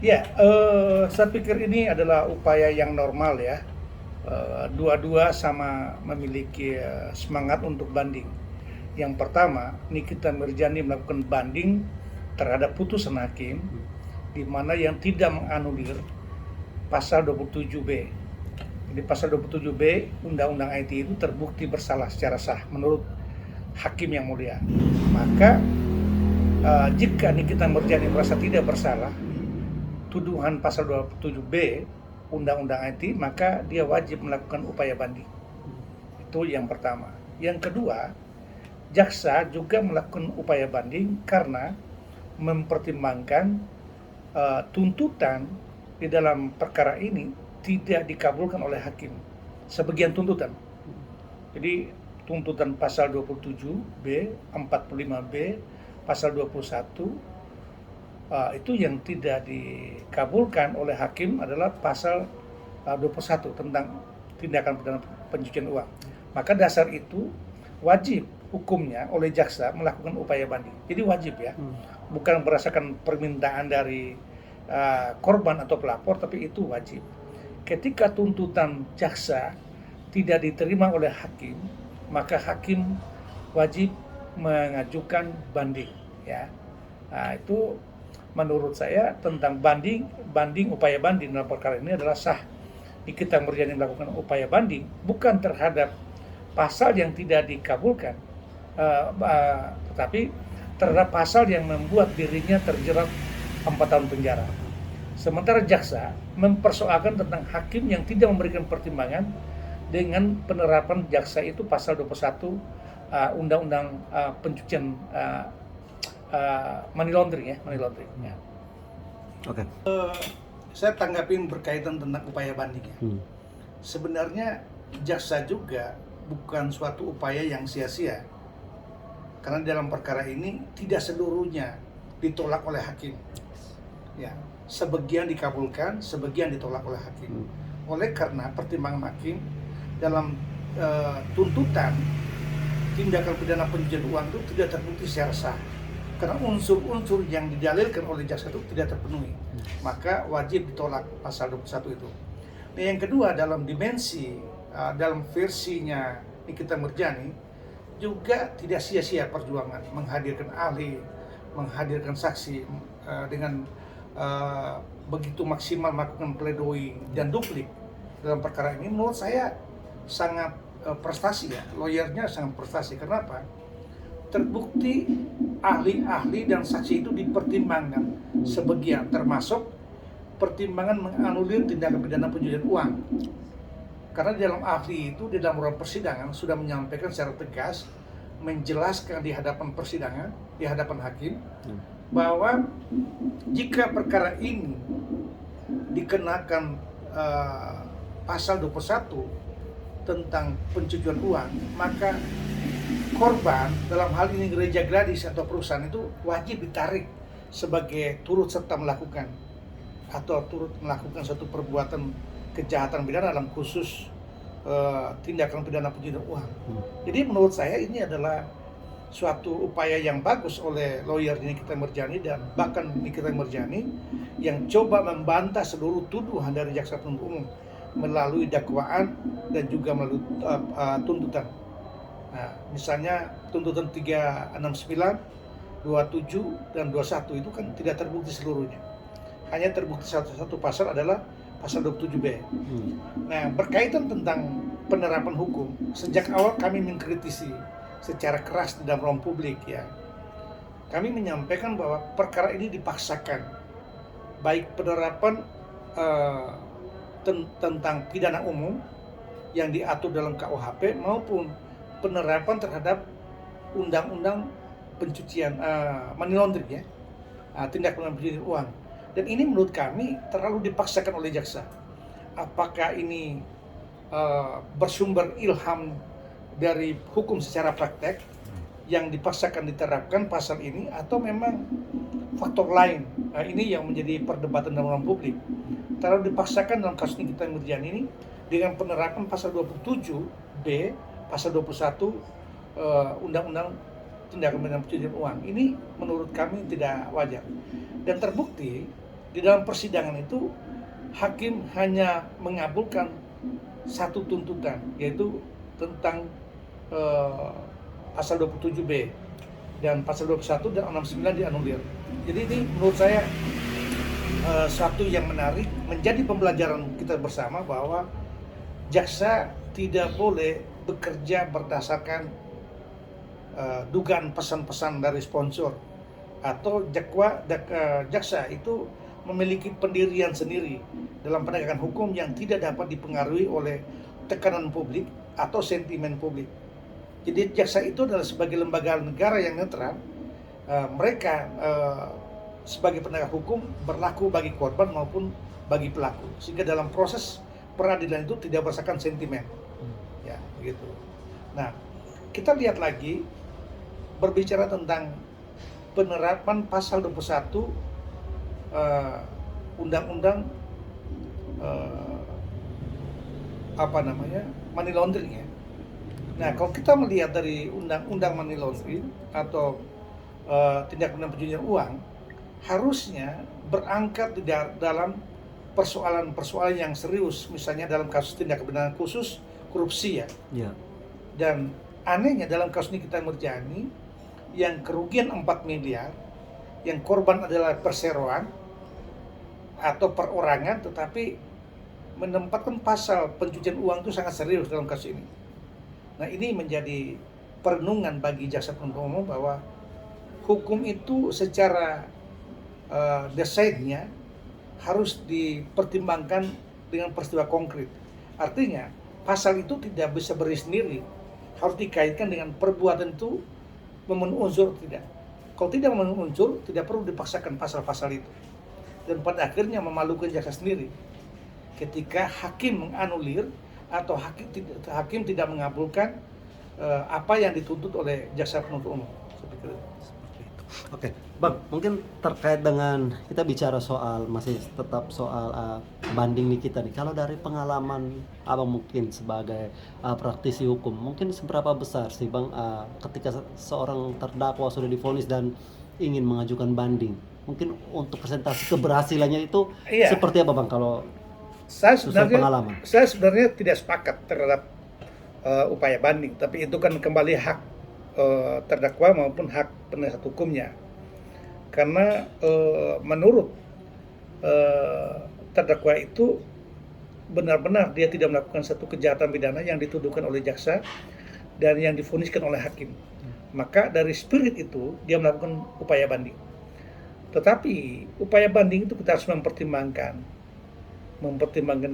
Ya, saya pikir ini adalah upaya yang normal ya. Dua-dua sama memiliki semangat untuk banding. Yang pertama, Nikita Mirjani melakukan banding terhadap putusan hakim di mana yang tidak menganulir pasal 27B. Jadi pasal 27B Undang-Undang IT itu terbukti bersalah secara sah menurut hakim yang mulia. Maka jika Nikita Mirjani merasa tidak bersalah tuduhan pasal 27B Undang-Undang IT, maka dia wajib melakukan upaya banding. Itu yang pertama. Yang kedua, jaksa juga melakukan upaya banding karena mempertimbangkan tuntutan di dalam perkara ini tidak dikabulkan oleh hakim. Sebagian tuntutan. Jadi tuntutan pasal 27B, 45B, pasal 21 itu yang tidak dikabulkan oleh hakim adalah pasal 21 tentang tindakan pidana pencucian uang. Maka dasar itu wajib hukumnya oleh jaksa melakukan upaya banding. Jadi wajib ya, bukan berdasarkan permintaan dari korban atau pelapor, tapi itu wajib. Ketika tuntutan jaksa tidak diterima oleh hakim, maka hakim wajib mengajukan banding ya. Nah, itu menurut saya tentang banding upaya banding dalam perkara ini adalah sah. Nikita Mirjani melakukan upaya banding bukan terhadap pasal yang tidak dikabulkan, tetapi terhadap pasal yang membuat dirinya terjerat 4 tahun penjara. Sementara jaksa mempersoalkan tentang hakim yang tidak memberikan pertimbangan dengan penerapan jaksa itu pasal 21 Undang-Undang pencucian money laundering ya, money laundering. Ya. Oke. Saya tanggapin berkaitan tentang upaya banding ya. Sebenarnya jaksa juga bukan suatu upaya yang sia-sia. Karena dalam perkara ini tidak seluruhnya ditolak oleh hakim. Ya, sebagian dikabulkan, sebagian ditolak oleh hakim. Oleh karena pertimbangan hakim dalam tuntutan tindakan pidana pencucian uang itu tidak terbukti secara sah. Karena unsur-unsur yang didalilkan oleh jaksa itu tidak terpenuhi, maka wajib ditolak pasal 21 itu. Nah, yang kedua, dalam dimensi, dalam versinya Nikita Mirjani juga tidak sia-sia perjuangan menghadirkan ahli, menghadirkan saksi dengan begitu maksimal melakukan pledoi dan duplik dalam perkara ini. Menurut saya sangat prestasi ya, lawyernya sangat prestasi. Kenapa? Terbukti ahli-ahli dan saksi itu dipertimbangkan sebagian, termasuk pertimbangan menganulir tindakan pidana pencucian uang. Karena di dalam ahli itu, di dalam ruang persidangan sudah menyampaikan secara tegas, menjelaskan di hadapan persidangan, di hadapan hakim, bahwa jika perkara ini dikenakan pasal 21 tentang pencucian uang, maka korban, dalam hal ini gereja Gladys atau perusahaan itu wajib ditarik sebagai turut serta melakukan atau turut melakukan suatu perbuatan kejahatan pidana dalam khusus tindakan pidana pencucian uang. Jadi menurut saya ini adalah suatu upaya yang bagus oleh lawyer Nikita Mirjani dan bahkan Nikita Mirjani yang coba membantah seluruh tuduhan dari jaksa penuntut umum melalui dakwaan dan juga melalui tuntutan. Nah, misalnya tuntutan 369, 27 dan 21 itu kan tidak terbukti seluruhnya. Hanya terbukti satu pasal adalah pasal 27B. Nah, berkaitan tentang penerapan hukum, sejak awal kami mengkritisi secara keras di dalam ruang publik ya. Kami menyampaikan bahwa perkara ini dipaksakan, baik penerapan tentang pidana umum yang diatur dalam KUHP maupun penerapan terhadap undang-undang pencucian money laundering ya, tindak pidana pencucian uang. Dan ini menurut kami terlalu dipaksakan oleh jaksa. Apakah ini bersumber ilham dari hukum secara praktek yang dipaksakan diterapkan pasal ini, atau memang faktor lain? Ini yang menjadi perdebatan dalam ruang publik. Terlalu dipaksakan dalam kasus Nikita Mirjani ini dengan penerapan pasal 27B, pasal 21 Undang-Undang Tindakan Pidana Pencucian Uang. Ini menurut kami tidak wajar. Dan terbukti di dalam persidangan itu hakim hanya mengabulkan satu tuntutan, yaitu tentang pasal 27B dan pasal 21 dan 69 dianulir. Jadi ini menurut saya suatu yang menarik, menjadi pembelajaran kita bersama bahwa jaksa tidak boleh bekerja berdasarkan dugaan pesan-pesan dari sponsor, atau jaksa itu memiliki pendirian sendiri dalam penegakan hukum yang tidak dapat dipengaruhi oleh tekanan publik atau sentimen publik. Jadi jaksa itu adalah sebagai lembaga negara yang netral. Mereka sebagai penegak hukum berlaku bagi korban maupun bagi pelaku, sehingga dalam proses peradilan itu tidak berdasarkan sentimen. Ya, begitu. Nah, kita lihat lagi berbicara tentang penerapan pasal 21 undang-undang money laundering ya. Nah, kalau kita melihat dari undang-undang money laundering atau tindak pidana pencucian uang, harusnya berangkat dalam persoalan-persoalan yang serius, misalnya dalam kasus tindak pidana khusus korupsi ya. Dan anehnya dalam kasus ini kita Nurjani, yang kerugian 4 miliar, yang korban adalah perseroan atau perorangan, tetapi menempatkan pasal pencucian uang itu sangat serius dalam kasus ini. Nah, ini menjadi perenungan bagi jaksa penuntut umum bahwa hukum itu secara desainnya harus dipertimbangkan dengan peristiwa konkret. Artinya pasal itu tidak bisa berdiri sendiri, harus dikaitkan dengan perbuatan itu memenuhi unsur atau tidak. Kalau tidak memenuhi unsur, tidak perlu dipaksakan pasal-pasal itu. Dan pada akhirnya memalukan jaksa sendiri ketika hakim menganulir atau hakim tidak mengabulkan apa yang dituntut oleh jaksa penuntut umum. Seperti itu. Oke, Bang, mungkin terkait dengan kita bicara soal masih tetap soal banding nih kita nih. Kalau dari pengalaman Abang mungkin sebagai praktisi hukum, mungkin seberapa besar sih Bang ketika seorang terdakwa sudah divonis dan ingin mengajukan banding, mungkin untuk presentasi keberhasilannya itu seperti apa Bang kalau saya pengalaman? Saya sebenarnya tidak sepakat terhadap upaya banding, tapi itu kan kembali hak terdakwa maupun hak penasihat hukumnya. Karena menurut terdakwa itu benar-benar dia tidak melakukan satu kejahatan pidana yang dituduhkan oleh jaksa dan yang divoniskan oleh hakim. Maka dari spirit itu dia melakukan upaya banding. Tetapi upaya banding itu kita harus mempertimbangkan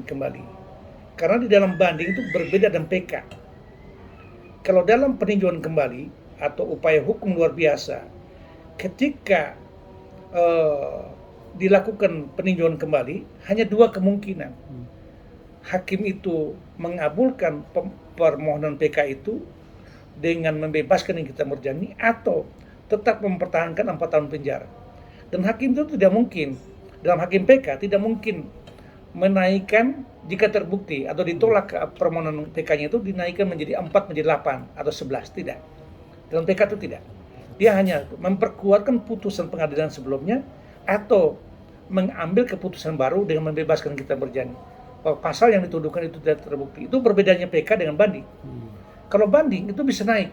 kembali. Karena di dalam banding itu berbeda dengan PK. Kalau dalam peninjauan kembali atau upaya hukum luar biasa, ketika dilakukan peninjauan kembali, hanya dua kemungkinan. Hakim itu mengabulkan permohonan PK itu dengan membebaskan Nikita Mirzani atau tetap mempertahankan 4 tahun penjara. Dan hakim itu tidak mungkin, dalam hakim PK tidak mungkin menaikkan jika terbukti atau ditolak permohonan PK-nya itu dinaikkan menjadi 4 menjadi 8 atau 11, tidak. Dalam PK itu tidak. Dia hanya memperkuatkan putusan pengadilan sebelumnya atau mengambil keputusan baru dengan membebaskan Nikita Mirzani. Pasal yang dituduhkan itu tidak terbukti. Itu berbedanya PK dengan banding. Kalau banding itu bisa naik.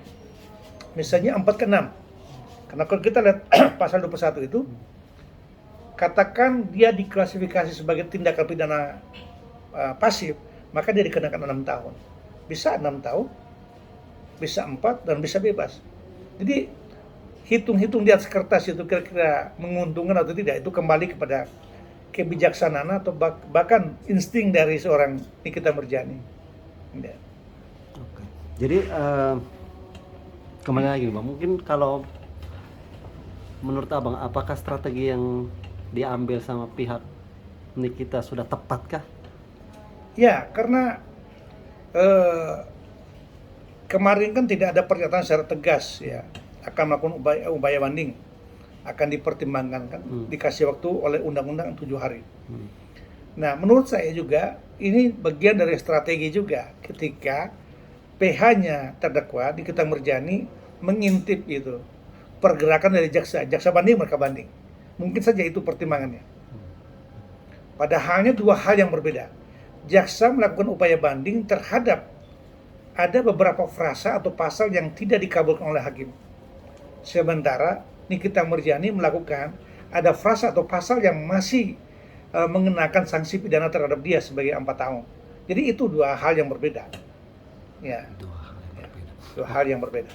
Misalnya 4 ke 6. Karena kalau kita lihat pasal 21 itu, katakan dia diklasifikasi sebagai tindakan pidana pasif, maka dia dikenakan 6 tahun. Bisa 6 tahun, bisa 4, dan bisa bebas. Jadi hitung-hitung di atas kertas itu kira-kira menguntungkan atau tidak, itu kembali kepada kebijaksanaan atau bahkan insting dari seorang Nikita Mirzani. Ya. Oke. Jadi kembali lagi Bang, mungkin kalau menurut Abang, apakah strategi yang diambil sama pihak Nikita sudah tepatkah? Ya, karena kemarin kan tidak ada pernyataan secara tegas ya akan melakukan upaya banding, akan dipertimbangkan kan, dikasih waktu oleh undang-undang 7 hari. Nah, menurut saya juga ini bagian dari strategi juga ketika PH-nya terdakwa Nikita Mirzani mengintip itu pergerakan dari jaksa banding mereka banding. Mungkin saja itu pertimbangannya. Padahalnya dua hal yang berbeda. Jaksa melakukan upaya banding terhadap ada beberapa frasa atau pasal yang tidak dikabulkan oleh hakim. Sementara Nikita Mirzani melakukan ada frasa atau pasal yang masih mengenakan sanksi pidana terhadap dia sebagai 4 tahun. Jadi itu dua hal yang berbeda. Ya, Dua hal yang berbeda. dua hal yang berbeda.